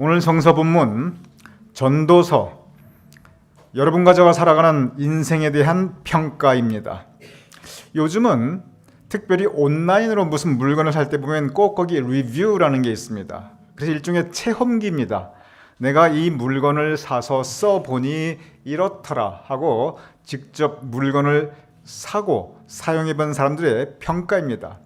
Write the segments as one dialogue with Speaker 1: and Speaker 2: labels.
Speaker 1: 오늘 성서 본문 전도서, 여러분과 저가 살아가는 인생에 대한 평가입니다. 요즘은 특별히 온라인으로 무슨 물건을 살 때 보면 꼭 거기 리뷰라는 게 있습니다. 그래서 일종의 체험기입니다. 내가 이 물건을 사서 써보니 이렇더라 하고 직접 물건을 사고 사용해 본 사람들의 평가입니다.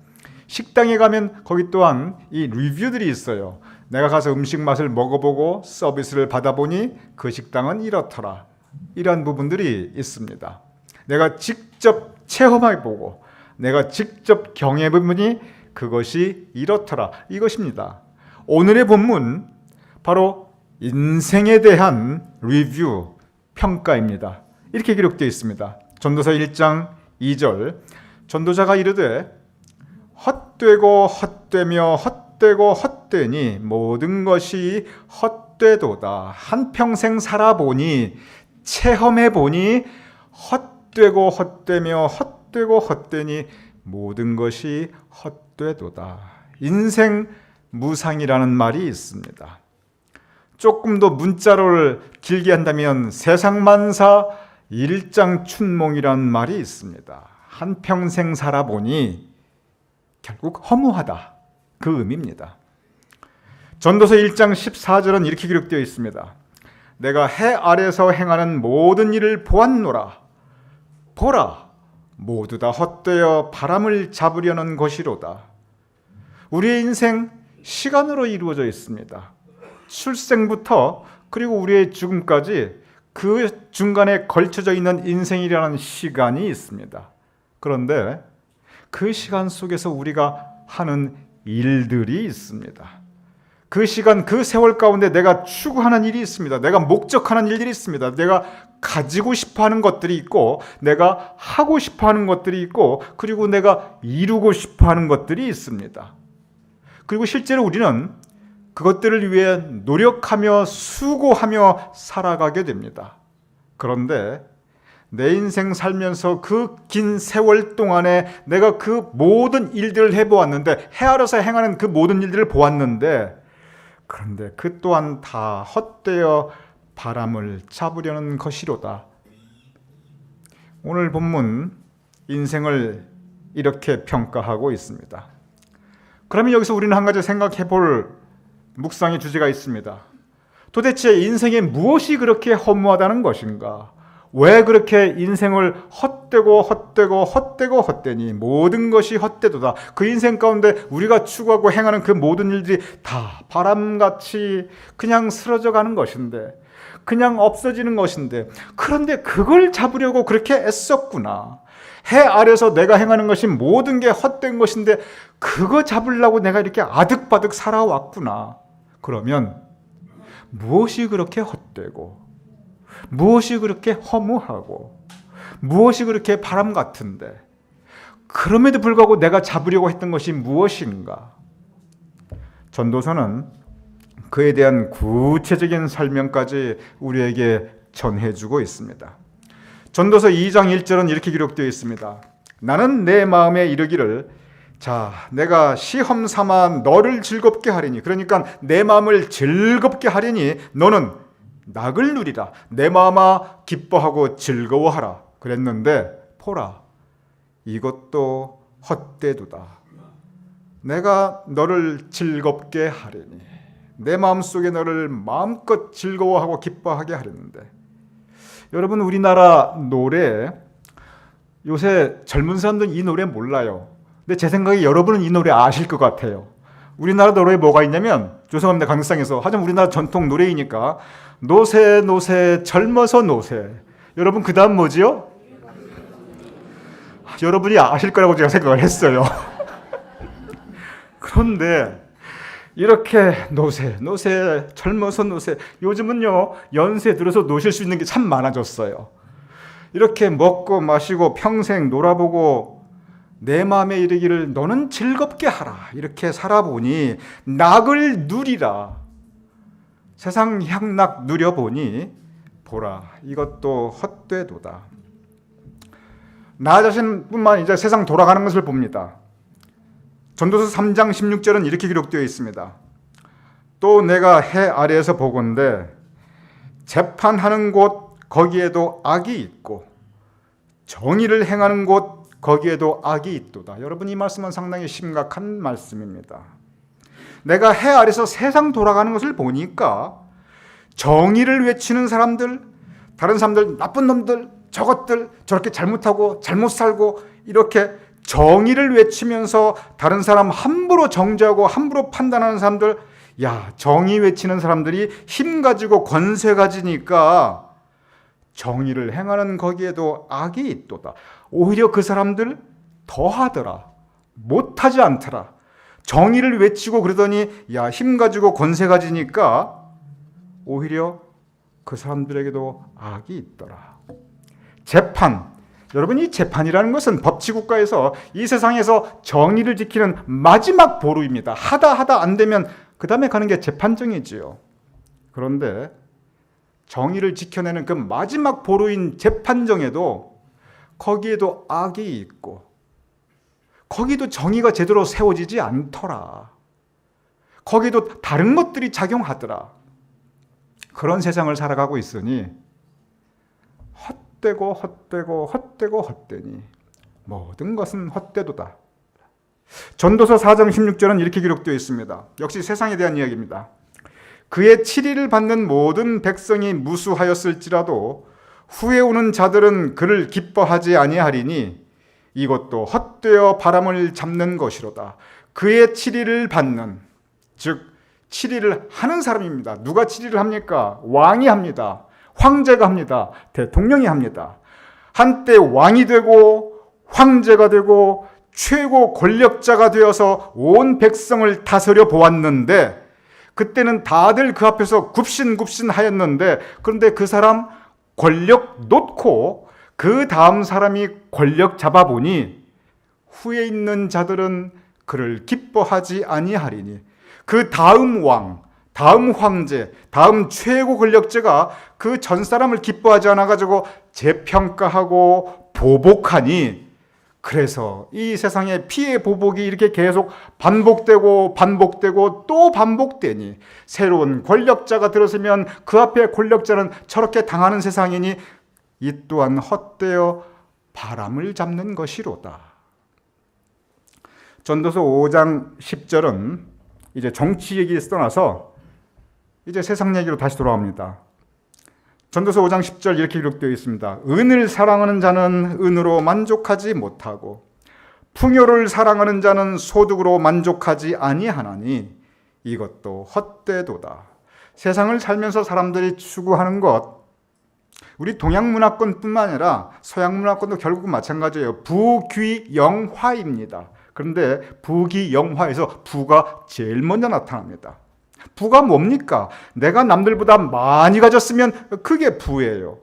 Speaker 1: 식당에 가면 거기 또한 이 리뷰들이 있어요. 내가 가서 음식 맛을 먹어보고 서비스를 받아보니 그 식당은 이렇더라. 이런 부분들이 있습니다. 내가 직접 체험해보고 내가 직접 경험해보니 그것이 이렇더라. 이것입니다. 오늘의 본문 바로 인생에 대한 리뷰, 평가입니다. 이렇게 기록되어 있습니다. 전도서 1장 2절, 전도자가 이르되 헛되고 헛되며 헛되고 헛되니 모든 것이 헛되도다. 한평생 살아보니 체험해보니 헛되고 헛되며 헛되고 헛되니 모든 것이 헛되도다. 인생 무상이라는 말이 있습니다. 조금 더 문자로를 길게 한다면 세상만사 일장춘몽이라는 말이 있습니다. 한평생 살아보니 결국 허무하다, 그 의미입니다. 전도서 1장 14절은 이렇게 기록되어 있습니다. 내가 해 아래서 행하는 모든 일을 보았노라. 보라, 모두 다 헛되어 바람을 잡으려는 것이로다. 우리의 인생 시간으로 이루어져 있습니다. 출생부터 그리고 우리의 죽음까지 그 중간에 걸쳐져 있는 인생이라는 시간이 있습니다. 그런데 그 시간 속에서 우리가 하는 일들이 있습니다. 그 시간, 그 세월 가운데 내가 추구하는 일이 있습니다. 내가 목적하는 일들이 있습니다. 내가 가지고 싶어하는 것들이 있고, 내가 하고 싶어하는 것들이 있고, 그리고 내가 이루고 싶어하는 것들이 있습니다. 그리고 실제로 우리는 그것들을 위해 노력하며 수고하며 살아가게 됩니다. 그런데 내 인생 살면서 그 긴 세월 동안에 내가 그 모든 일들을 해보았는데, 헤아려서 행하는 그 모든 일들을 보았는데, 그런데 그 또한 다 헛되어 바람을 잡으려는 것이로다. 오늘 본문 인생을 이렇게 평가하고 있습니다. 그러면 여기서 우리는 한 가지 생각해 볼 묵상의 주제가 있습니다. 도대체 인생에 무엇이 그렇게 허무하다는 것인가? 왜 그렇게 인생을 헛되고 헛되고 헛되고 헛되니 모든 것이 헛되도다. 그 인생 가운데 우리가 추구하고 행하는 그 모든 일들이 다 바람같이 그냥 쓰러져 가는 것인데, 그냥 없어지는 것인데, 그런데 그걸 잡으려고 그렇게 애썼구나. 해 아래서 내가 행하는 것이 모든 게 헛된 것인데 그거 잡으려고 내가 이렇게 아득바득 살아왔구나. 그러면 무엇이 그렇게 헛되고, 무엇이 그렇게 허무하고, 무엇이 그렇게 바람 같은데, 그럼에도 불구하고 내가 잡으려고 했던 것이 무엇인가? 전도서는 그에 대한 구체적인 설명까지 우리에게 전해주고 있습니다. 전도서 2장 1절은 이렇게 기록되어 있습니다. 나는 내 마음에 이르기를, 자, 내가 시험 삼아 너를 즐겁게 하리니, 그러니까 내 마음을 즐겁게 하리니 너는 낙을 누리라. 내 마음아 기뻐하고 즐거워하라. 그랬는데 보라, 이것도 헛되도다. 내가 너를 즐겁게 하리니, 내 마음속에 너를 마음껏 즐거워하고 기뻐하게 하려는데. 여러분, 우리나라 노래, 요새 젊은 사람들은 이 노래 몰라요. 근데 제 생각에 여러분은 이 노래 아실 것 같아요. 우리나라 노래에 뭐가 있냐면, 죄송합니다, 강력상에서, 하지만 우리나라 전통 노래이니까, 노새 노새 젊어서 노새. 여러분, 그 다음 뭐지요? 여러분이 아실 거라고 제가 생각을 했어요. 그런데 이렇게 노새 노새 젊어서 노새, 요즘은요 연세 들어서 노실 수 있는 게 참 많아졌어요. 이렇게 먹고 마시고 평생 놀아보고 내 마음에 이르기를 너는 즐겁게 하라. 이렇게 살아보니 낙을 누리라. 세상 향락 누려보니 보라, 이것도 헛되도다. 나 자신뿐만 이제 세상 돌아가는 것을 봅니다. 전도서 3장 16절은 이렇게 기록되어 있습니다. 또 내가 해 아래에서 보건대 재판하는 곳 거기에도 악이 있고 정의를 행하는 곳 거기에도 악이 있도다. 여러분, 이 말씀은 상당히 심각한 말씀입니다. 내가 해 아래서 세상 돌아가는 것을 보니까 정의를 외치는 사람들, 다른 사람들, 나쁜 놈들, 저것들 저렇게 잘못하고 잘못 살고 이렇게 정의를 외치면서 다른 사람 함부로 정죄하고 함부로 판단하는 사람들, 야, 정의 외치는 사람들이 힘 가지고 권세 가지니까 정의를 행하는 거기에도 악이 있도다. 오히려 그 사람들 더하더라. 못하지 않더라. 정의를 외치고 그러더니 야, 힘 가지고 권세 가지니까 오히려 그 사람들에게도 악이 있더라. 재판. 여러분, 이 재판이라는 것은 법치국가에서 이 세상에서 정의를 지키는 마지막 보루입니다. 하다 안 되면 그 다음에 가는 게 재판정이지요. 그런데 정의를 지켜내는 그 마지막 보루인 재판정에도 거기에도 악이 있고 거기도 정의가 제대로 세워지지 않더라. 거기도 다른 것들이 작용하더라. 그런 세상을 살아가고 있으니 헛되니 모든 것은 헛되도다. 전도서 4장 16절은 이렇게 기록되어 있습니다. 역시 세상에 대한 이야기입니다. 그의 치리를 받는 모든 백성이 무수하였을지라도 후에 오는 자들은 그를 기뻐하지 아니하리니 이것도 헛되어 바람을 잡는 것이로다. 그의 치리를 받는, 즉 치리를 하는 사람입니다. 누가 치리를 합니까? 왕이 합니다. 황제가 합니다. 대통령이 합니다. 한때 왕이 되고 황제가 되고 최고 권력자가 되어서 온 백성을 다스려 보았는데 그때는 다들 그 앞에서 굽신굽신하였는데 그런데 그 사람 권력 놓고 그 다음 사람이 권력 잡아보니 후에 있는 자들은 그를 기뻐하지 아니하리니 그 다음 왕, 다음 황제, 다음 최고 권력자가 그 전 사람을 기뻐하지 않아가지고 재평가하고 보복하니 그래서 이 세상에 피해 보복이 이렇게 계속 반복되고 또 반복되니 새로운 권력자가 들어서면 그 앞에 권력자는 저렇게 당하는 세상이니 이 또한 헛되어 바람을 잡는 것이로다. 전도서 5장 10절은 이제 정치 얘기에서 떠나서 이제 세상 얘기로 다시 돌아옵니다. 전도서 5장 10절 이렇게 기록되어 있습니다. 은을 사랑하는 자는 은으로 만족하지 못하고 풍요를 사랑하는 자는 소득으로 만족하지 아니하나니 이것도 헛되도다. 세상을 살면서 사람들이 추구하는 것, 우리 동양 문화권뿐만 아니라 서양 문화권도 결국 마찬가지예요. 부귀영화입니다. 그런데 부귀영화에서 부가 제일 먼저 나타납니다. 부가 뭡니까? 내가 남들보다 많이 가졌으면 그게 부예요.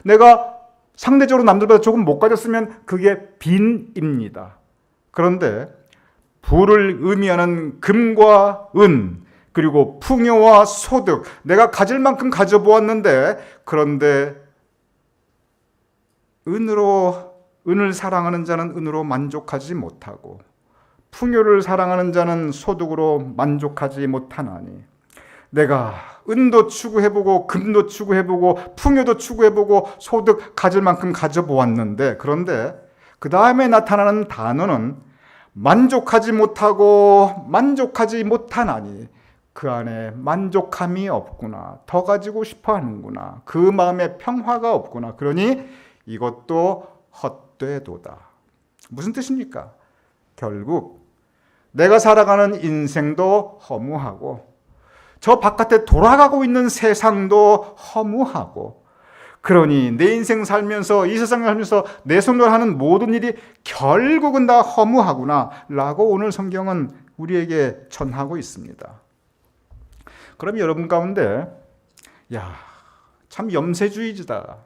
Speaker 1: 내가 상대적으로 남들보다 조금 못 가졌으면 그게 빈입니다. 그런데 부를 의미하는 금과 은 그리고 풍요와 소득, 내가 가질 만큼 가져보았는데 그런데 은을 사랑하는 자는 은으로 만족하지 못하고 풍요를 사랑하는 자는 소득으로 만족하지 못하나니 내가 은도 추구해보고 금도 추구해보고 풍요도 추구해보고 소득 가질 만큼 가져보았는데 그런데 그 다음에 나타나는 단어는 만족하지 못하고 만족하지 못하나니 그 안에 만족함이 없구나. 더 가지고 싶어 하는구나. 그 마음에 평화가 없구나. 그러니 이것도 헛되도다. 무슨 뜻입니까? 결국 내가 살아가는 인생도 허무하고 저 바깥에 돌아가고 있는 세상도 허무하고 그러니 내 인생 살면서 이 세상을 살면서 내 손으로 하는 모든 일이 결국은 다 허무하구나 라고 오늘 성경은 우리에게 전하고 있습니다. 그럼 여러분 가운데 참 염세주의자다.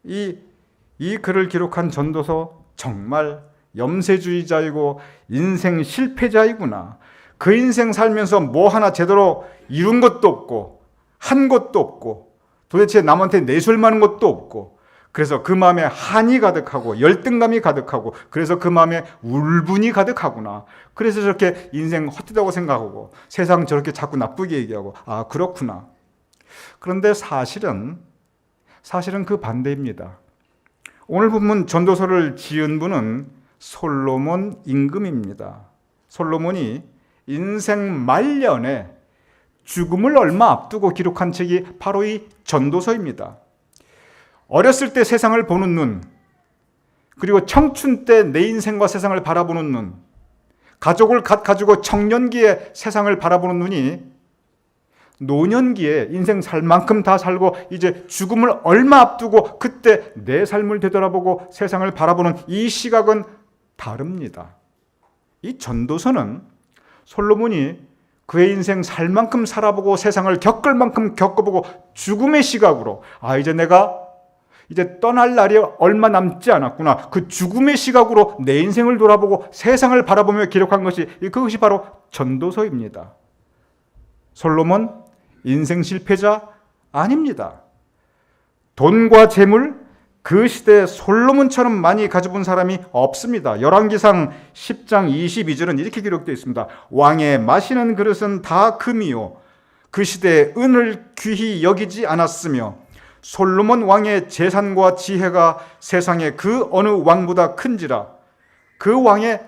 Speaker 1: 이 글을 기록한 전도서 정말 염세주의자이고 인생 실패자이구나. 그 인생 살면서 뭐 하나 제대로 이룬 것도 없고 한 것도 없고 도대체 남한테 내줄 만한 것도 없고 그래서 그 마음에 한이 가득하고 열등감이 가득하고 그래서 그 마음에 울분이 가득하구나. 그래서 저렇게 인생 헛되다고 생각하고 세상 저렇게 자꾸 나쁘게 얘기하고 아 그렇구나. 그런데 사실은 그 반대입니다. 오늘 본문 전도서를 지은 분은 솔로몬 임금입니다. 솔로몬이 인생 말년에 죽음을 얼마 앞두고 기록한 책이 바로 이 전도서입니다. 어렸을 때 세상을 보는 눈, 그리고 청춘 때 내 인생과 세상을 바라보는 눈, 가족을 가지고 청년기에 세상을 바라보는 눈이 노년기에 인생 살 만큼 다 살고 이제 죽음을 얼마 앞두고 그때 내 삶을 되돌아보고 세상을 바라보는 이 시각은 다릅니다. 이 전도서는 솔로몬이 그의 인생 살 만큼 살아보고 세상을 겪을 만큼 겪어보고 죽음의 시각으로 이제 내가 떠날 날이 얼마 남지 않았구나. 그 죽음의 시각으로 내 인생을 돌아보고 세상을 바라보며 기록한 그것이 바로 전도서입니다. 솔로몬 인생 실패자 아닙니다. 돈과 재물 그 시대에 솔로몬처럼 많이 가져본 사람이 없습니다. 열왕기상 10장 22절은 이렇게 기록되어 있습니다. 왕의 마시는 그릇은 다 금이요 그 시대에 은을 귀히 여기지 않았으며 솔로몬 왕의 재산과 지혜가 세상에 그 어느 왕보다 큰지라. 그 왕의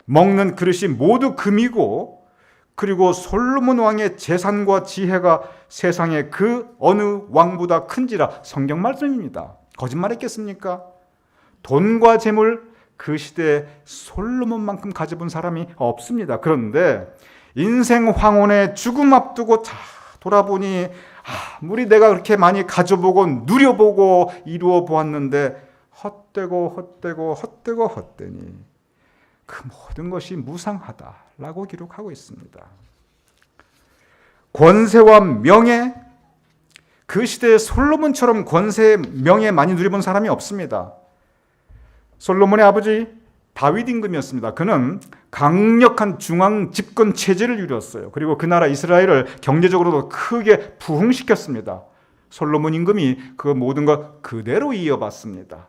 Speaker 1: 먹는 그릇이 모두 금이고 그리고 솔로몬 왕의 재산과 지혜가 세상에 그 어느 왕보다 큰지라. 성경 말씀입니다. 거짓말했겠습니까? 돈과 재물 그 시대에 솔로몬만큼 가져본 사람이 없습니다. 그런데 인생 황혼의 죽음 앞두고 다 돌아보니 아무리 내가 그렇게 많이 가져보고 누려보고 이루어 보았는데 헛되고 헛되니 그 모든 것이 무상하다라고 기록하고 있습니다. 권세와 명예, 그 시대에 솔로몬처럼 권세, 명예 많이 누려본 사람이 없습니다. 솔로몬의 아버지 다윗 임금이었습니다. 그는 강력한 중앙 집권 체제를 이루었어요. 그리고 그 나라 이스라엘을 경제적으로도 크게 부흥시켰습니다. 솔로몬 임금이 그 모든 것 그대로 이어받습니다.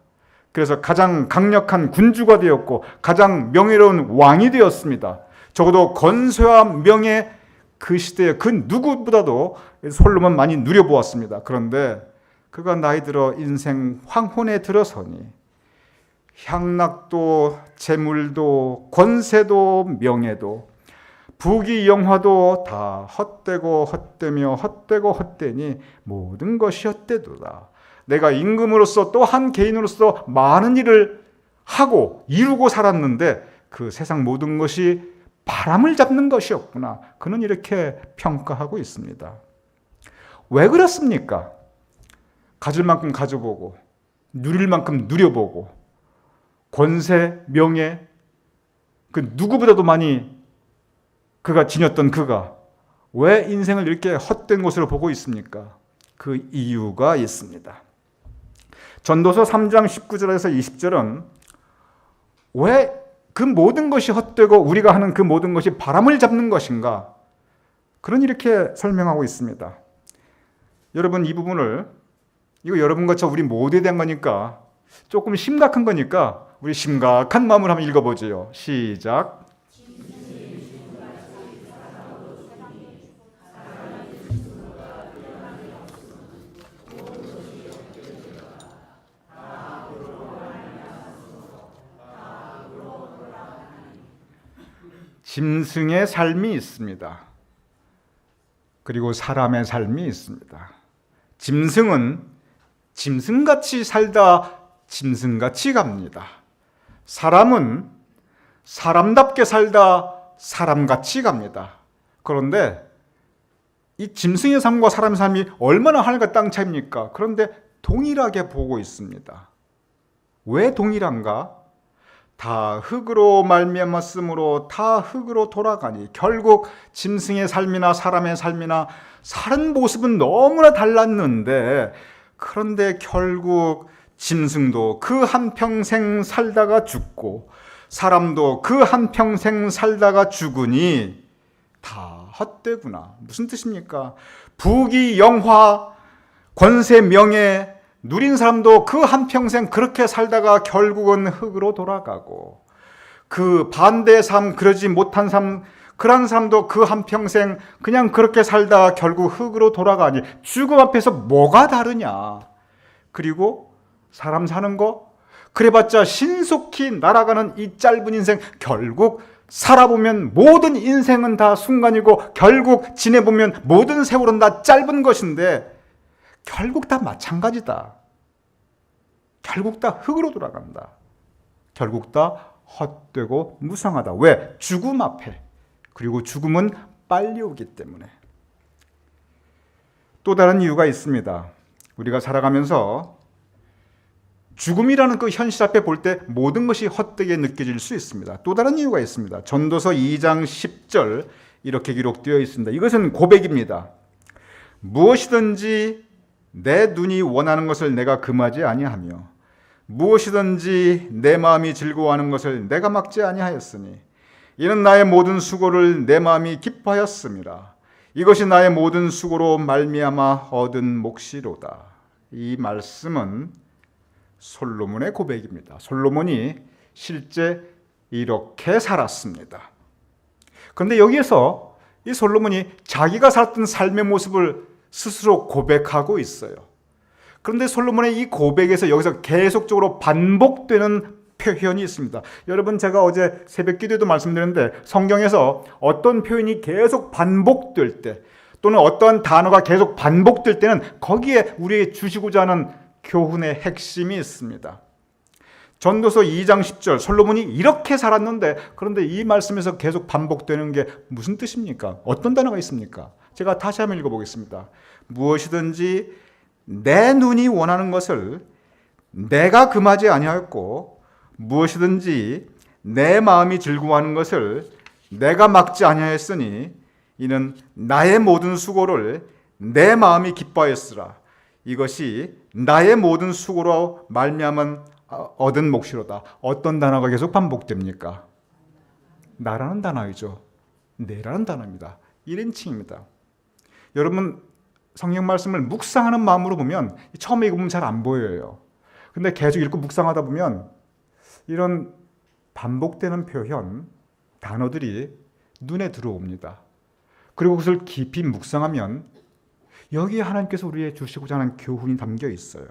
Speaker 1: 그래서 가장 강력한 군주가 되었고 가장 명예로운 왕이 되었습니다. 적어도 권세와 명예 그 시대에 그 누구보다도 솔로몬 많이 누려보았습니다. 그런데 그가 나이 들어 인생 황혼에 들어서니 향락도 재물도 권세도 명예도 부귀영화도 다 헛되고 헛되니 모든 것이 헛되도다. 내가 임금으로서 또 한 개인으로서 많은 일을 하고 이루고 살았는데 그 세상 모든 것이 바람을 잡는 것이었구나. 그는 이렇게 평가하고 있습니다. 왜 그렇습니까? 가질 만큼 가져보고 누릴 만큼 누려보고 권세, 명예, 그 누구보다도 많이 그가 지녔던 그가 왜 인생을 이렇게 헛된 것으로 보고 있습니까? 그 이유가 있습니다. 전도서 3장 19절에서 20절은 왜 그 모든 것이 헛되고 우리가 하는 그 모든 것이 바람을 잡는 것인가? 그런 이렇게 설명하고 있습니다. 여러분 이 부분을 이거 여러분과 저 우리 모두에 대한 거니까 조금 심각한 거니까 우리 심각한 마음으로 한번 읽어보죠. 시작. 짐승의 삶이 있습니다. 그리고 사람의 삶이 있습니다. 짐승은 짐승같이 살다 짐승같이 갑니다. 사람은 사람답게 살다 사람같이 갑니다. 그런데 이 짐승의 삶과 사람의 삶이 얼마나 하늘과 땅 차이입니까? 그런데 동일하게 보고 있습니다. 왜 동일한가? 다 흙으로 말미암았으므로 다 흙으로 돌아가니 결국 짐승의 삶이나 사람의 삶이나 사는 모습은 너무나 달랐는데 그런데 결국 짐승도 그 한평생 살다가 죽고 사람도 그 한평생 살다가 죽으니 다 헛되구나. 무슨 뜻입니까? 부귀 영화 권세 명예 누린 사람도 그 한평생 그렇게 살다가 결국은 흙으로 돌아가고, 그 반대의 삶, 그러지 못한 삶, 그런 사람도 그 한평생 그냥 그렇게 살다가 결국 흙으로 돌아가니 죽음 앞에서 뭐가 다르냐. 그리고 사람 사는 거 그래봤자 신속히 날아가는 이 짧은 인생, 결국 살아보면 모든 인생은 다 순간이고 결국 지내보면 모든 세월은 다 짧은 것인데 결국 다 마찬가지다. 결국 다 흙으로 돌아간다. 결국 다 헛되고 무상하다. 왜? 죽음 앞에. 그리고 죽음은 빨리 오기 때문에. 또 다른 이유가 있습니다. 우리가 살아가면서 죽음이라는 그 현실 앞에 볼 때 모든 것이 헛되게 느껴질 수 있습니다. 또 다른 이유가 있습니다. 전도서 2장 10절 이렇게 기록되어 있습니다. 이것은 고백입니다. 무엇이든지 내 눈이 원하는 것을 내가 금하지 아니하며 무엇이든지 내 마음이 즐거워하는 것을 내가 막지 아니하였으니 이는 나의 모든 수고를 내 마음이 기뻐하였음이라. 이것이 나의 모든 수고로 말미암아 얻은 몫이로다. 이 말씀은 솔로몬의 고백입니다. 솔로몬이 실제 이렇게 살았습니다. 그런데 여기에서 이 솔로몬이 자기가 살았던 삶의 모습을 스스로 고백하고 있어요. 그런데 솔로몬의 이 고백에서 여기서 계속적으로 반복되는 표현이 있습니다. 여러분, 제가 어제 새벽 기도에도 말씀드렸는데 성경에서 어떤 표현이 계속 반복될 때 또는 어떤 단어가 계속 반복될 때는 거기에 우리에게 주시고자 하는 교훈의 핵심이 있습니다. 전도서 2장 10절 솔로몬이 이렇게 살았는데 그런데 이 말씀에서 계속 반복되는 게 무슨 뜻입니까? 어떤 단어가 있습니까? 제가 다시 한번 읽어보겠습니다. 무엇이든지 내 눈이 원하는 것을 내가 금하지 아니하였고 무엇이든지 내 마음이 즐거워하는 것을 내가 막지 아니하였으니 이는 나의 모든 수고를 내 마음이 기뻐하였으라. 이것이 나의 모든 수고로 말미암은 얻은 몫이로다. 어떤 단어가 계속 반복됩니까? 나라는 단어이죠. 내라는 단어입니다. 1인칭입니다. 여러분, 성경 말씀을 묵상하는 마음으로 보면 처음에 읽으면 잘 안 보여요. 근데 계속 읽고 묵상하다 보면 이런 반복되는 표현, 단어들이 눈에 들어옵니다. 그리고 그것을 깊이 묵상하면 여기에 하나님께서 우리에게 주시고자 하는 교훈이 담겨 있어요.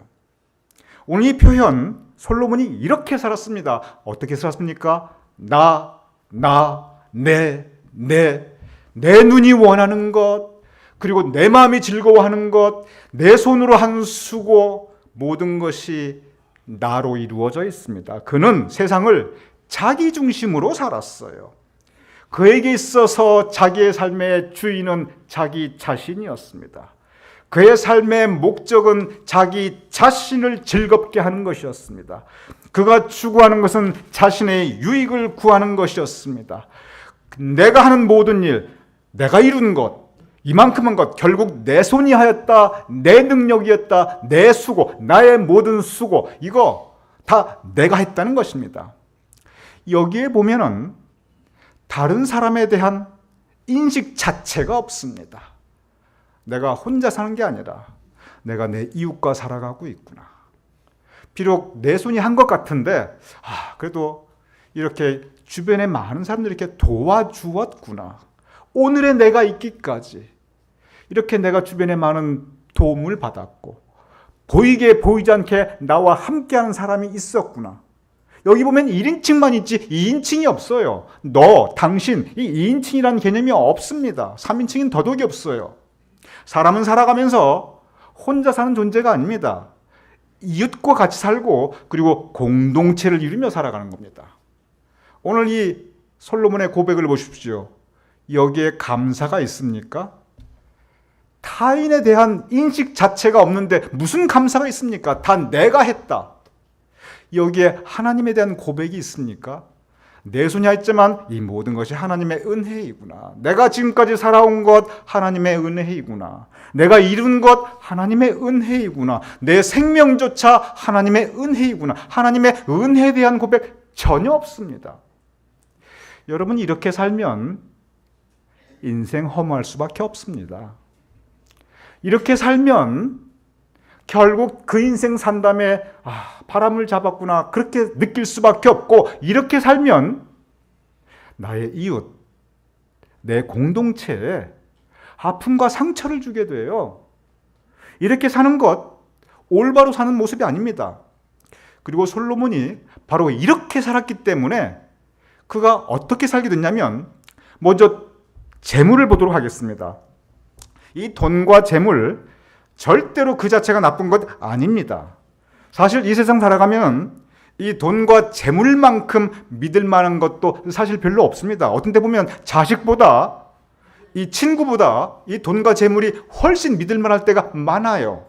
Speaker 1: 오늘 이 표현, 솔로몬이 이렇게 살았습니다. 어떻게 살았습니까? 내 눈이 원하는 것, 그리고 내 마음이 즐거워하는 것, 내 손으로 한 수고, 모든 것이 나로 이루어져 있습니다. 그는 세상을 자기 중심으로 살았어요. 그에게 있어서 자기의 삶의 주인은 자기 자신이었습니다. 그의 삶의 목적은 자기 자신을 즐겁게 하는 것이었습니다. 그가 추구하는 것은 자신의 유익을 구하는 것이었습니다. 내가 하는 모든 일, 내가 이룬 것, 이만큼한 것, 결국 내 손이 하였다, 내 능력이었다, 내 수고, 나의 모든 수고, 이거 다 내가 했다는 것입니다. 여기에 보면은 다른 사람에 대한 인식 자체가 없습니다. 내가 혼자 사는 게 아니라 내가 내 이웃과 살아가고 있구나. 비록 내 손이 한 것 같은데 그래도 이렇게 주변에 많은 사람들이 이렇게 도와주었구나. 오늘의 내가 있기까지 이렇게 내가 주변에 많은 도움을 받았고 보이게 보이지 않게 나와 함께하는 사람이 있었구나. 여기 보면 1인칭만 있지 2인칭이 없어요. 너, 당신, 이 2인칭이라는 개념이 없습니다. 3인칭은 더더욱이 없어요. 사람은 살아가면서 혼자 사는 존재가 아닙니다. 이웃과 같이 살고 그리고 공동체를 이루며 살아가는 겁니다. 오늘 이 솔로몬의 고백을 보십시오. 여기에 감사가 있습니까? 타인에 대한 인식 자체가 없는데 무슨 감사가 있습니까? 다 내가 했다. 여기에 하나님에 대한 고백이 있습니까? 내 손이 했지만 이 모든 것이 하나님의 은혜이구나. 내가 지금까지 살아온 것 하나님의 은혜이구나. 내가 이룬 것 하나님의 은혜이구나. 내 생명조차 하나님의 은혜이구나. 하나님의 은혜에 대한 고백 전혀 없습니다. 여러분, 이렇게 살면 인생 허무할 수밖에 없습니다. 이렇게 살면 결국 그 인생 산 다음에 바람을 잡았구나 그렇게 느낄 수밖에 없고, 이렇게 살면 나의 이웃, 내 공동체에 아픔과 상처를 주게 돼요. 이렇게 사는 것 올바로 사는 모습이 아닙니다. 그리고 솔로몬이 바로 이렇게 살았기 때문에 그가 어떻게 살게 됐냐면, 먼저 재물을 보도록 하겠습니다. 이 돈과 재물, 절대로 그 자체가 나쁜 것 아닙니다. 사실 이 세상 살아가면 이 돈과 재물만큼 믿을 만한 것도 사실 별로 없습니다. 어떤 데 보면 자식보다, 이 친구보다 이 돈과 재물이 훨씬 믿을 만할 때가 많아요.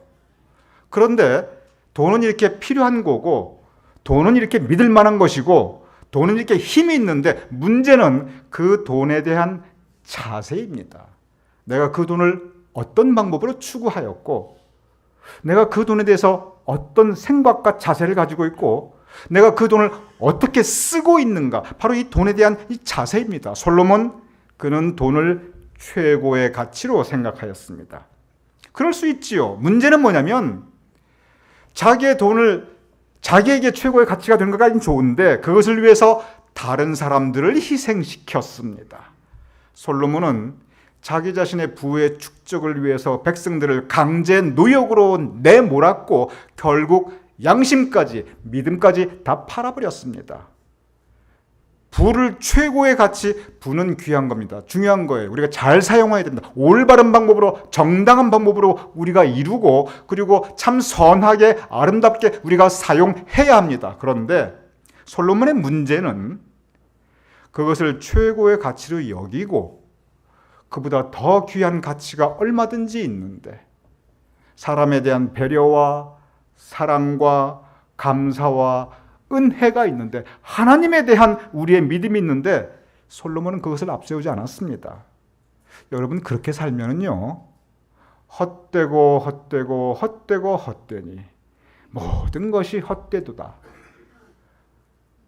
Speaker 1: 그런데 돈은 이렇게 필요한 거고, 돈은 이렇게 믿을 만한 것이고, 돈은 이렇게 힘이 있는데, 문제는 그 돈에 대한 자세입니다. 내가 그 돈을 어떤 방법으로 추구하였고, 내가 그 돈에 대해서 어떤 생각과 자세를 가지고 있고, 내가 그 돈을 어떻게 쓰고 있는가, 바로 이 돈에 대한 이 자세입니다. 솔로몬, 그는 돈을 최고의 가치로 생각하였습니다. 그럴 수 있지요. 문제는 뭐냐면, 자기의 돈을 자기에게 최고의 가치가 된 것까지는 좋은데, 그것을 위해서 다른 사람들을 희생시켰습니다. 솔로몬은 자기 자신의 부의 축적을 위해서 백성들을 강제 노역으로 내몰았고, 결국 양심까지, 믿음까지 다 팔아버렸습니다. 부를 최고의 가치, 부는 귀한 겁니다. 중요한 거예요. 우리가 잘 사용해야 됩니다. 올바른 방법으로, 정당한 방법으로 우리가 이루고, 그리고 참 선하게, 아름답게 우리가 사용해야 합니다. 그런데 솔로몬의 문제는 그것을 최고의 가치로 여기고, 그보다 더 귀한 가치가 얼마든지 있는데, 사람에 대한 배려와 사랑과 감사와 은혜가 있는데, 하나님에 대한 우리의 믿음이 있는데, 솔로몬은 그것을 앞세우지 않았습니다. 여러분, 그렇게 살면은요, 헛되고 헛되고 헛되고 헛되니 모든 것이 헛되도다.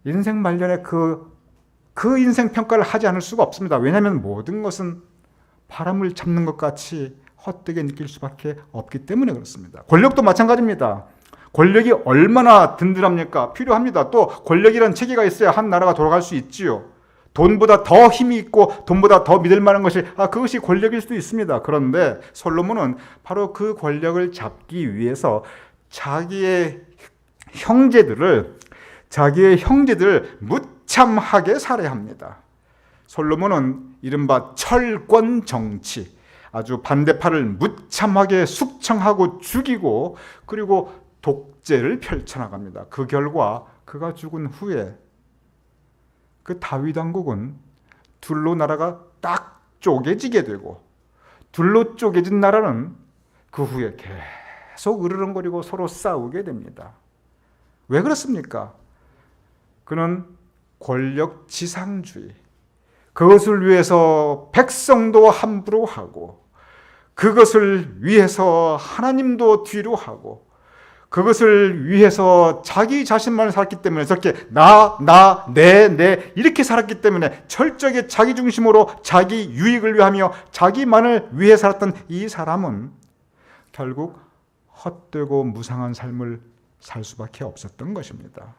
Speaker 1: 인생 말년에 그 인생 평가를 하지 않을 수가 없습니다. 왜냐하면 모든 것은 바람을 잡는 것 같이 헛되게 느낄 수밖에 없기 때문에 그렇습니다. 권력도 마찬가지입니다. 권력이 얼마나 든든합니까? 필요합니다. 또 권력이라는 체계가 있어야 한 나라가 돌아갈 수 있지요. 돈보다 더 힘이 있고 돈보다 더 믿을 만한 것이 그것이 권력일 수도 있습니다. 그런데 솔로몬은 바로 그 권력을 잡기 위해서 자기의 형제들을 무참하게 살해합니다. 솔로몬은 이른바 철권 정치, 아주 반대파를 무참하게 숙청하고 죽이고, 그리고 독재를 펼쳐나갑니다. 그 결과 그가 죽은 후에 그 다윗 왕국은 둘로 나라가 딱 쪼개지게 되고, 둘로 쪼개진 나라는 그 후에 계속 으르렁거리고 서로 싸우게 됩니다. 왜 그렇습니까? 그는 권력 지상주의, 그것을 위해서 백성도 함부로 하고, 그것을 위해서 하나님도 뒤로 하고, 그것을 위해서 자기 자신만을 살았기 때문에, 저렇게 내 이렇게 살았기 때문에 철저하게 자기 중심으로 자기 유익을 위하며 자기만을 위해 살았던 이 사람은 결국 헛되고 무상한 삶을 살 수밖에 없었던 것입니다.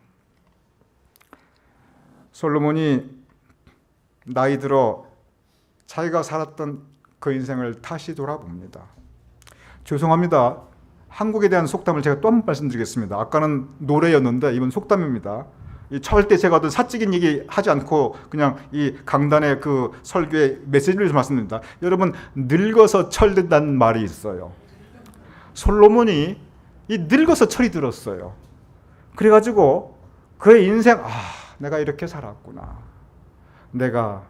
Speaker 1: 솔로몬이 나이 들어 자기가 살았던 그 인생을 다시 돌아봅니다. 죄송합니다. 한국에 대한 속담을 제가 또 한 번 말씀드리겠습니다. 아까는 노래였는데 이번 속담입니다. 절대 제가 어떤 사적인 얘기 하지 않고 그냥 이 강단의 그 설교의 메시지를 말씀드립니다. 여러분, 늙어서 철든다는 말이 있어요. 솔로몬이 이 늙어서 철이 들었어요. 그래가지고 그의 인생, 내가 이렇게 살았구나. 내가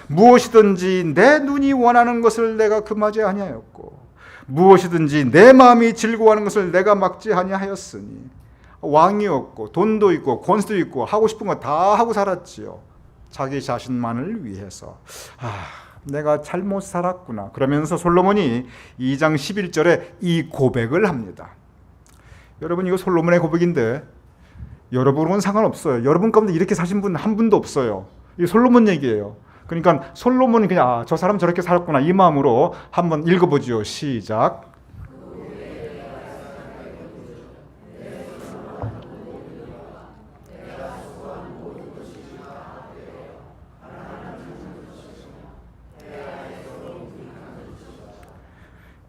Speaker 1: 무엇이든지 내 눈이 원하는 것을 내가 금하지 아니하였고, 무엇이든지 내 마음이 즐거워하는 것을 내가 막지 아니하였으니, 왕이었고 돈도 있고 권수도 있고 하고 싶은 거 다 하고 살았지요. 자기 자신만을 위해서. 내가 잘못 살았구나. 그러면서 솔로몬이 2장 11절에 이 고백을 합니다. 여러분, 이거 솔로몬의 고백인데 여러분은 상관없어요. 여러분 가운데 이렇게 사신 분 한 분도 없어요. 이 솔로몬 얘기예요. 그러니까 솔로몬이 그냥 저 사람 저렇게 살았구나 이 마음으로 한번 읽어보죠. 시작.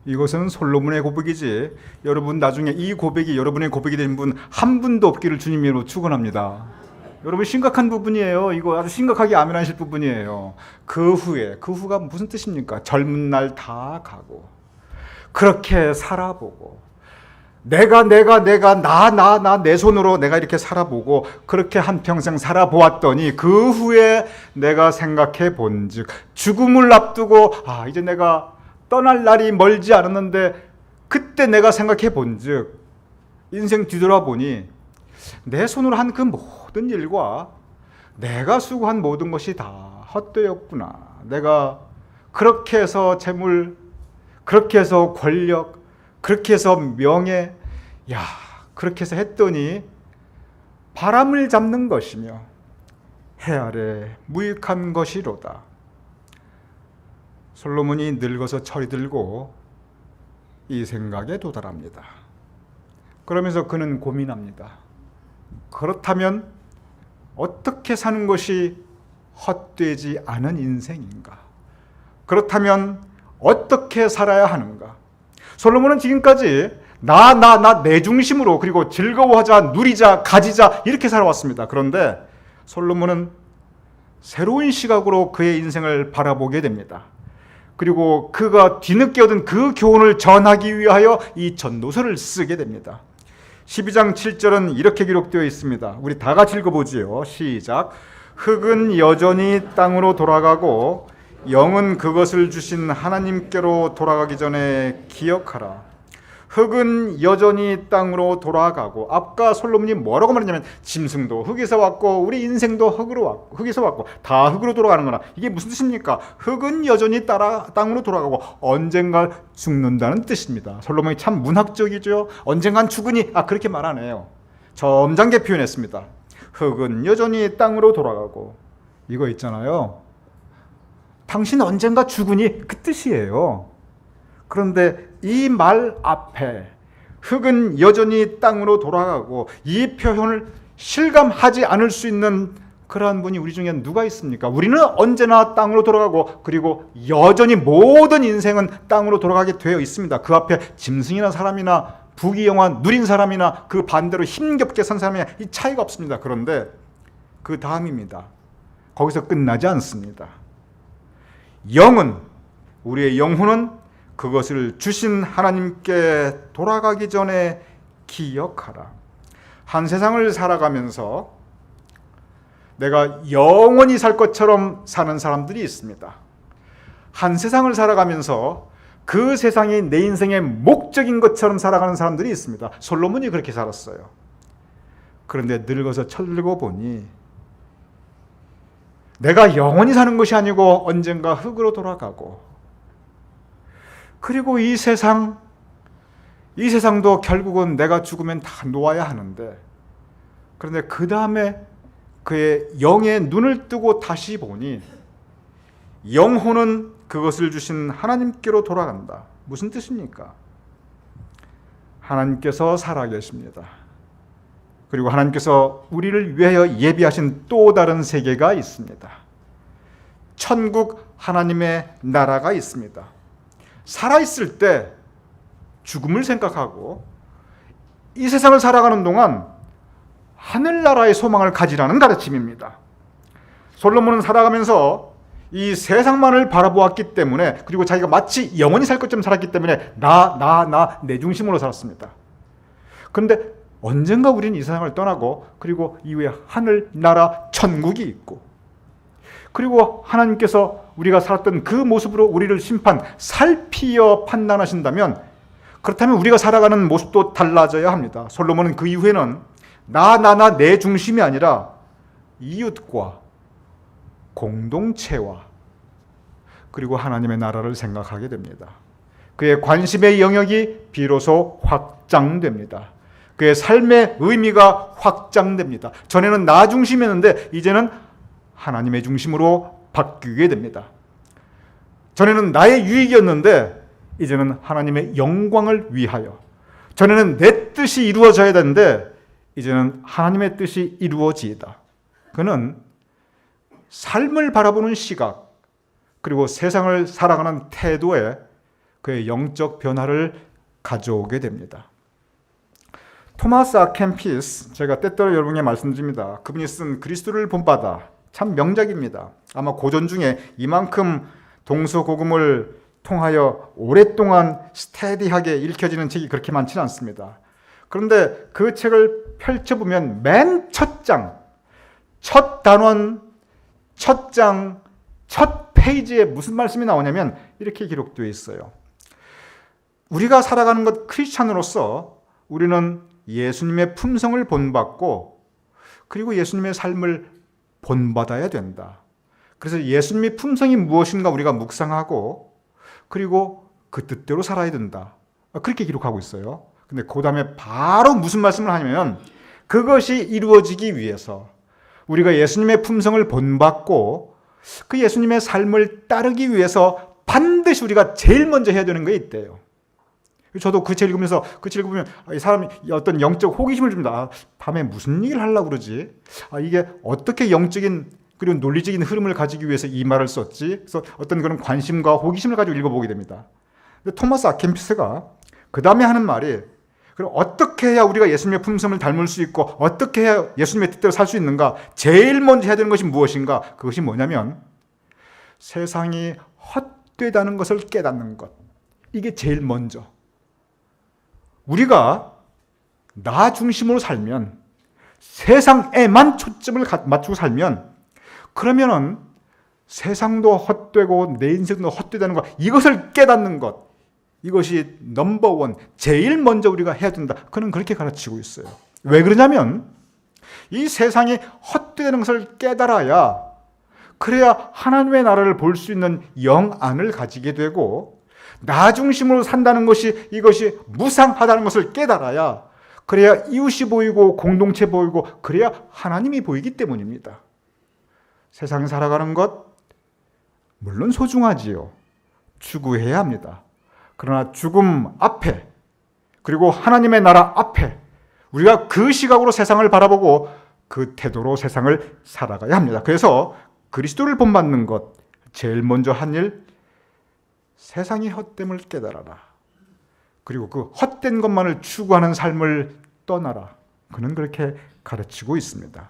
Speaker 1: 이것은 솔로몬의 고백이지 여러분 나중에 이 고백이 여러분의 고백이 된 분 한 분도 없기를 주님으로 축원합니다. 여러분 심각한 부분이에요. 이거 아주 심각하게 아멘하실 부분이에요. 그 후가 무슨 뜻입니까? 젊은 날 다 가고 그렇게 살아보고 내가 내 손으로 내가 이렇게 살아보고 그렇게 한평생 살아보았더니 그 후에 내가 생각해 본즉 죽음을 앞두고 이제 내가 떠날 날이 멀지 않았는데 그때 내가 생각해 본즉 인생 뒤돌아보니 내 손으로 한 그 모든 일과 내가 수고한 모든 것이 다 헛되었구나. 내가 그렇게 해서 재물, 그렇게 해서 권력, 그렇게 해서 명예, 그렇게 해서 했더니 바람을 잡는 것이며 해 아래 무익한 것이로다. 솔로몬이 늙어서 철이 들고 이 생각에 도달합니다. 그러면서 그는 고민합니다. 그렇다면 어떻게 사는 것이 헛되지 않은 인생인가? 그렇다면 어떻게 살아야 하는가? 솔로몬은 지금까지 내 중심으로 그리고 즐거워하자, 누리자, 가지자 이렇게 살아왔습니다. 그런데 솔로몬은 새로운 시각으로 그의 인생을 바라보게 됩니다. 그리고 그가 뒤늦게 얻은 그 교훈을 전하기 위하여 이 전도서를 쓰게 됩니다. 12장 7절은 이렇게 기록되어 있습니다. 우리 다 같이 읽어보지요. 시작. 흙은 여전히 땅으로 돌아가고 영은 그것을 주신 하나님께로 돌아가기 전에 기억하라. 흙은 여전히 땅으로 돌아가고, 아까 솔로몬이 뭐라고 말했냐면 짐승도 흙에서 왔고 우리 인생도 흙에서 왔고 다 흙으로 돌아가는 거나, 이게 무슨 뜻입니까? 흙은 여전히 땅으로 돌아가고 언젠가 죽는다는 뜻입니다. 솔로몬이 참 문학적이죠. 언젠간 죽으니 그렇게 말하네요. 점잖게 표현했습니다. 흙은 여전히 땅으로 돌아가고, 이거 있잖아요. 당신 언젠가 죽으니 그 뜻이에요. 그런데 이 말 앞에 흙은 여전히 땅으로 돌아가고 이 표현을 실감하지 않을 수 있는 그러한 분이 우리 중에 누가 있습니까? 우리는 언제나 땅으로 돌아가고 그리고 여전히 모든 인생은 땅으로 돌아가게 되어 있습니다. 그 앞에 짐승이나 사람이나 부귀영화 누린 사람이나 그 반대로 힘겹게 산 사람이나 이 차이가 없습니다. 그런데 그 다음입니다. 거기서 끝나지 않습니다. 우리의 영혼은 그것을 주신 하나님께 돌아가기 전에 기억하라. 한 세상을 살아가면서 내가 영원히 살 것처럼 사는 사람들이 있습니다. 한 세상을 살아가면서 그 세상이 내 인생의 목적인 것처럼 살아가는 사람들이 있습니다. 솔로몬이 그렇게 살았어요. 그런데 늙어서 철들고 보니 내가 영원히 사는 것이 아니고 언젠가 흙으로 돌아가고, 그리고 이 세상도 결국은 내가 죽으면 다 놓아야 하는데, 그런데 그 다음에 그의 영의 눈을 뜨고 다시 보니 영혼은 그것을 주신 하나님께로 돌아간다. 무슨 뜻입니까? 하나님께서 살아계십니다. 그리고 하나님께서 우리를 위하여 예비하신 또 다른 세계가 있습니다. 천국 하나님의 나라가 있습니다. 살아있을 때 죽음을 생각하고 이 세상을 살아가는 동안 하늘나라의 소망을 가지라는 가르침입니다. 솔로몬은 살아가면서 이 세상만을 바라보았기 때문에, 그리고 자기가 마치 영원히 살 것처럼 살았기 때문에 내 중심으로 살았습니다. 그런데 언젠가 우리는 이 세상을 떠나고 그리고 이후에 하늘나라 천국이 있고, 그리고 하나님께서 우리가 살았던 그 모습으로 우리를 살피어 판단하신다면, 그렇다면 우리가 살아가는 모습도 달라져야 합니다. 솔로몬은 그 이후에는 내 중심이 아니라 이웃과 공동체와 그리고 하나님의 나라를 생각하게 됩니다. 그의 관심의 영역이 비로소 확장됩니다. 그의 삶의 의미가 확장됩니다. 전에는 나 중심이었는데 이제는 하나님의 중심으로 바뀌게 됩니다. 전에는 나의 유익이었는데 이제는 하나님의 영광을 위하여, 전에는 내 뜻이 이루어져야 되는데 이제는 하나님의 뜻이 이루어지이다. 그는 삶을 바라보는 시각, 그리고 세상을 살아가는 태도에 그의 영적 변화를 가져오게 됩니다. 토마스 아 캠피스, 제가 때때로 여러분에게 말씀드립니다. 그분이 쓴 그리스도를 본받아, 참 명작입니다. 아마 고전 중에 이만큼 동서고금을 통하여 오랫동안 스테디하게 읽혀지는 책이 그렇게 많지는 않습니다. 그런데 그 책을 펼쳐보면 맨 첫 장, 첫 단원, 첫 장, 첫 페이지에 무슨 말씀이 나오냐면 이렇게 기록되어 있어요. 우리가 살아가는 것 크리스찬으로서 우리는 예수님의 품성을 본받고 그리고 예수님의 삶을 본받아야 된다. 그래서 예수님의 품성이 무엇인가 우리가 묵상하고 그리고 그 뜻대로 살아야 된다. 그렇게 기록하고 있어요. 근데 그 다음에 바로 무슨 말씀을 하냐면 그것이 이루어지기 위해서 우리가 예수님의 품성을 본받고 그 예수님의 삶을 따르기 위해서 반드시 우리가 제일 먼저 해야 되는 게 있대요. 저도 그 책 읽으면서 그 책 읽으면 이 사람이 어떤 영적 호기심을 줍니다. 밤에 무슨 얘기를 하려고 그러지? 이게 어떻게 영적인 그리고 논리적인 흐름을 가지기 위해서 이 말을 썼지? 그래서 어떤 그런 관심과 호기심을 가지고 읽어보게 됩니다. 근데 토마스 아 캠피스가 그 다음에 하는 말이 그럼 어떻게 해야 우리가 예수님의 품성을 닮을 수 있고 어떻게 해야 예수님의 뜻대로 살 수 있는가? 제일 먼저 해야 되는 것이 무엇인가? 그것이 뭐냐면 세상이 헛되다는 것을 깨닫는 것. 이게 제일 먼저. 우리가 나 중심으로 살면 세상에만 초점을 맞추고 살면 그러면은 세상도 헛되고 내 인생도 헛되다는 것 이것을 깨닫는 것 이것이 넘버원 제일 먼저 우리가 해야 된다. 그는 그렇게 가르치고 있어요. 왜 그러냐면 이 세상이 헛되다는 것을 깨달아야 그래야 하나님의 나라를 볼 수 있는 영안을 가지게 되고 나 중심으로 산다는 것이 이것이 무상하다는 것을 깨달아야 그래야 이웃이 보이고 공동체 보이고 그래야 하나님이 보이기 때문입니다. 세상에 살아가는 것 물론 소중하지요. 추구해야 합니다. 그러나 죽음 앞에 그리고 하나님의 나라 앞에 우리가 그 시각으로 세상을 바라보고 그 태도로 세상을 살아가야 합니다. 그래서 그리스도를 본받는 것 제일 먼저 한 일 세상의 헛됨을 깨달아라. 그리고 그 헛된 것만을 추구하는 삶을 떠나라. 그는 그렇게 가르치고 있습니다.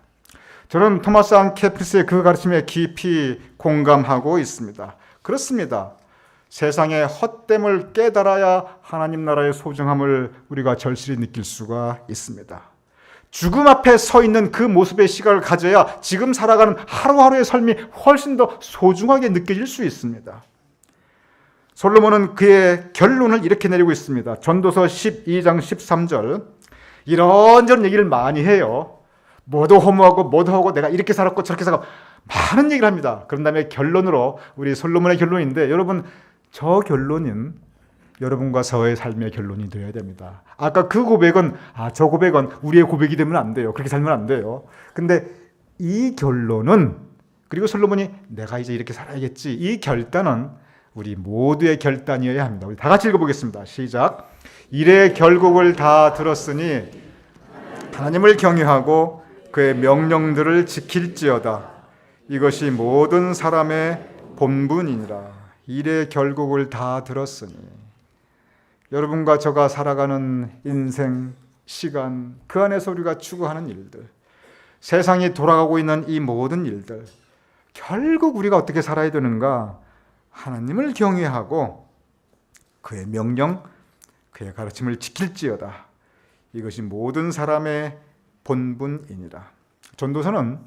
Speaker 1: 저는 토마스 아 캠피스의 그 가르침에 깊이 공감하고 있습니다. 그렇습니다. 세상의 헛됨을 깨달아야 하나님 나라의 소중함을 우리가 절실히 느낄 수가 있습니다. 죽음 앞에 서 있는 그 모습의 시각을 가져야 지금 살아가는 하루하루의 삶이 훨씬 더 소중하게 느껴질 수 있습니다. 솔로몬은 그의 결론을 이렇게 내리고 있습니다. 전도서 12장 13절 이런저런 얘기를 많이 해요. 뭐도 허무하고 뭐도 하고 내가 이렇게 살았고 저렇게 살았고 많은 얘기를 합니다. 그런 다음에 결론으로 우리 솔로몬의 결론인데 여러분 저 결론은 여러분과 저의 삶의 결론이 되어야 됩니다. 아까 그 고백은 저 고백은 우리의 고백이 되면 안 돼요. 그렇게 살면 안 돼요. 근데 이 결론은 그리고 솔로몬이 내가 이제 이렇게 살아야겠지 이 결단은 우리 모두의 결단이어야 합니다. 우리 다 같이 읽어보겠습니다. 시작. 일의 결국을 다 들었으니 하나님을 경외하고 그의 명령들을 지킬지어다. 이것이 모든 사람의 본분이니라. 일의 결국을 다 들었으니 여러분과 저가 살아가는 인생, 시간 그 안에서 우리가 추구하는 일들 세상이 돌아가고 있는 이 모든 일들 결국 우리가 어떻게 살아야 되는가? 하나님을 경외하고 그의 명령, 그의 가르침을 지킬지어다. 이것이 모든 사람의 본분이니라. 전도서는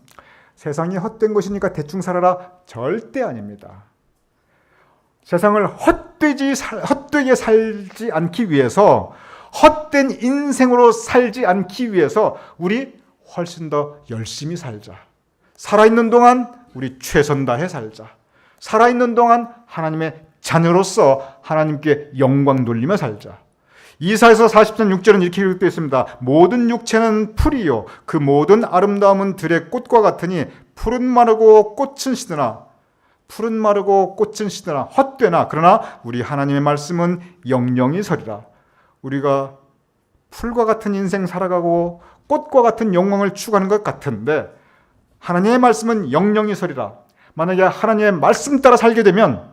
Speaker 1: 세상이 헛된 것이니까 대충 살아라 절대 아닙니다. 세상을 헛되게 살지 않기 위해서 헛된 인생으로 살지 않기 위해서 우리 훨씬 더 열심히 살자. 살아있는 동안 우리 최선 다해 살자. 살아있는 동안 하나님의 자녀로서 하나님께 영광 돌리며 살자. 이사야서 40장 6절은 이렇게 기록되어 있습니다. 모든 육체는 풀이요 그 모든 아름다움은 들의 꽃과 같으니 풀은 마르고 꽃은 시드나 푸른 마르고 꽃은 시드나 헛되나 그러나 우리 하나님의 말씀은 영영이 서리라. 우리가 풀과 같은 인생 살아가고 꽃과 같은 영광을 추구하는 것 같은데 하나님의 말씀은 영영이 서리라. 만약에 하나님의 말씀 따라 살게 되면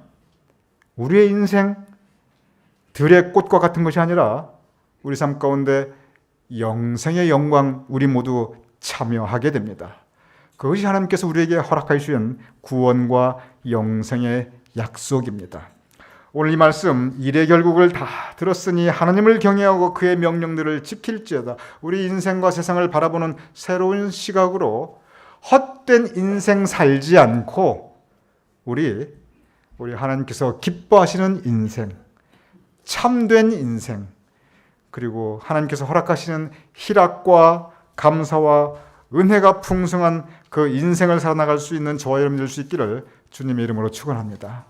Speaker 1: 우리의 인생 들의 꽃과 같은 것이 아니라 우리 삶 가운데 영생의 영광 우리 모두 참여하게 됩니다. 그것이 하나님께서 우리에게 허락하여 주신 구원과 영생의 약속입니다. 오늘 이 말씀, 일의 결국을 다 들었으니 하나님을 경외하고 그의 명령들을 지킬지어다. 우리 인생과 세상을 바라보는 새로운 시각으로 헛된 인생 살지 않고 우리 하나님께서 기뻐하시는 인생, 참된 인생, 그리고 하나님께서 허락하시는 희락과 감사와 은혜가 풍성한 그 인생을 살아나갈 수 있는 저와 여러분 될 수 있기를 주님의 이름으로 축원합니다.